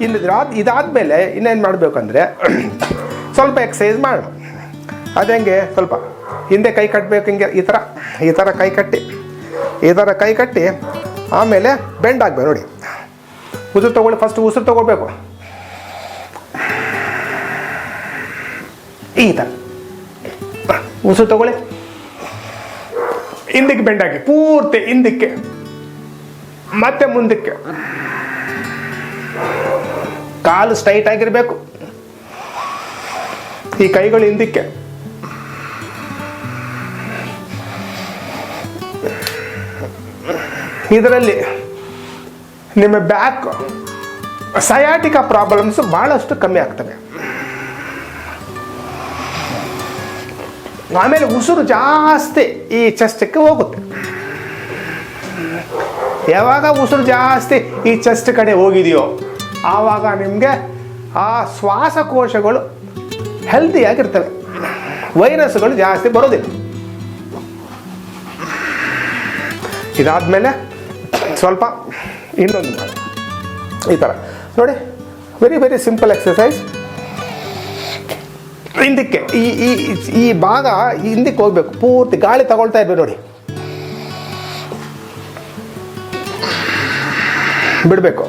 ಇನ್ನು ಇದಾದಮೇಲೆ ಇನ್ನೇನು ಮಾಡಬೇಕಂದ್ರೆ ಸ್ವಲ್ಪ ಎಕ್ಸಸೈಸ್ ಮಾಡೋಣ. ಅದಂಗೆ ಸ್ವಲ್ಪ ಹಿಂದೆ ಕೈ ಕಟ್ಟಬೇಕು, ಹಿಂಗೆ ಈ ಥರ ಕೈ ಕಟ್ಟಿ ಆಮೇಲೆ ಬೆಂಡ್ ಆಗಬೇಕು. ನೋಡಿ, ಉಸಿರು ತೊಗೊಳ್ಳಿ. ಫಸ್ಟ್ ಉಸಿರು ತೊಗೊಳ್ಬೇಕು, ಈ ಥರ ಉಸಿರು ತೊಗೊಳ್ಳಿ. ಹಿಂದಕ್ಕೆ ಬೆಂಡ್ ಹಾಕಿ, ಪೂರ್ತಿ ಹಿಂದಕ್ಕೆ ಮತ್ತೆ ಮುಂದಕ್ಕೆ. ಕಾಲು ಸ್ಟ್ರೈಟ್ ಆಗಿರಬೇಕು, ಈ ಕೈಗಳು ಹಿಂದಕ್ಕೆ. ಇದರಲ್ಲಿ ನಿಮ್ಮ ಬ್ಯಾಕ್ ಸಯಾಟಿಕಾ ಪ್ರಾಬ್ಲಮ್ಸ್ ಬಹಳಷ್ಟು ಕಮ್ಮಿ ಆಗ್ತವೆ. ಆಮೇಲೆ ಉಸಿರು ಜಾಸ್ತಿ ಈ ಚೆಸ್ಟಕ್ಕೆ ಹೋಗುತ್ತೆ. ಯಾವಾಗ ಉಸಿರು ಜಾಸ್ತಿ ಈ ಚೆಸ್ಟ್ ಕಡೆ ಹೋಗಿದೆಯೋ ಆವಾಗ ನಿಮಗೆ ಆ ಶ್ವಾಸಕೋಶಗಳು ಹೆಲ್ದಿಯಾಗಿರ್ತವೆ, ವೈರಸ್ಗಳು ಜಾಸ್ತಿ ಬರೋದಿಲ್ಲ. ಇದಾದಮೇಲೆ ಸ್ವಲ್ಪ ಇನ್ನೊಂದು ಮಾಡಿ, ಈ ಥರ ನೋಡಿ, ವೆರಿ ವೆರಿ ಸಿಂಪಲ್ ಎಕ್ಸಸೈಸ್. ಹಿಂದಕ್ಕೆ ಈ ಭಾಗ ಹಿಂದಕ್ಕೆ ಹೋಗ್ಬೇಕು, ಪೂರ್ತಿ ಗಾಳಿ ತಗೊಳ್ತಾ ಇರ್ಬೇಕು. ನೋಡಿ, ಬಿಡಬೇಕು.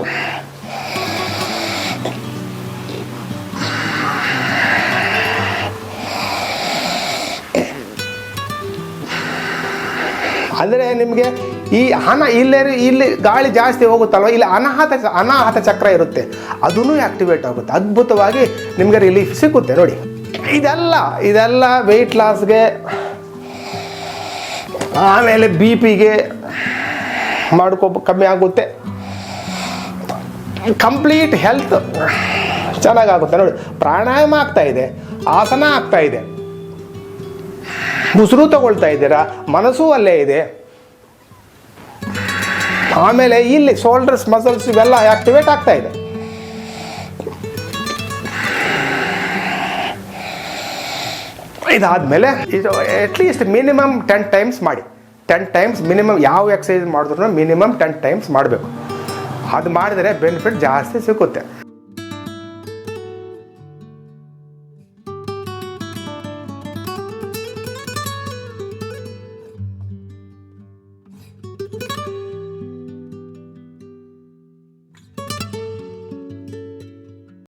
ಅಂದರೆ ನಿಮಗೆ ಈ ಇಲ್ಲಿ ಗಾಳಿ ಜಾಸ್ತಿ ಹೋಗುತ್ತಲ್ವ, ಇಲ್ಲಿ ಅನಾಹತ ಚಕ್ರ ಇರುತ್ತೆ, ಅದೂ ಆಕ್ಟಿವೇಟ್ ಆಗುತ್ತೆ. ಅದ್ಭುತವಾಗಿ ನಿಮಗೆ ರಿಲೀಫ್ ಸಿಗುತ್ತೆ. ನೋಡಿ, ಇದೆಲ್ಲ ವೆಯ್ಟ್ ಲಾಸ್ಗೆ, ಆಮೇಲೆ BP-ಗೆ ಕಮ್ಮಿ ಆಗುತ್ತೆ. ಕಂಪ್ಲೀಟ್ ಹೆಲ್ತ್ ಚೆನ್ನಾಗಾಗುತ್ತೆ. ನೋಡಿ, ಪ್ರಾಣಾಯಾಮ ಆಗ್ತಾ ಇದೆ, ಆಸನ ಆಗ್ತಾ ಇದೆ, ಉಸಿರು ತಗೊಳ್ತಾ ಇದ್ದೀರಾ, ಮನಸ್ಸು ಅಲ್ಲೇ ಇದೆ. ಆಮೇಲೆ ಇಲ್ಲಿ ಶೋಲ್ಡರ್ಸ್ ಮಸಲ್ಸ್ ಇವೆಲ್ಲ ಆಕ್ಟಿವೇಟ್ ಆಗ್ತಾ ಇದೆ. ಇದಾದಮೇಲೆ ಇದು ಅಟ್ಲೀಸ್ಟ್ ಮಿನಿಮಮ್ 10 ಟೈಮ್ಸ್ ಮಾಡಿ. 10 ಟೈಮ್ಸ್ ಮಿನಿಮಮ್. ಯಾವ ಎಕ್ಸಸೈಸ್ ಮಾಡಿದ್ರು ಮಿನಿಮಮ್ 10 ಟೈಮ್ಸ್ ಮಾಡಬೇಕು. ಅದು ಮಾಡಿದರೆ ಬೆನಿಫಿಟ್ ಜಾಸ್ತಿ ಸಿಗುತ್ತೆ.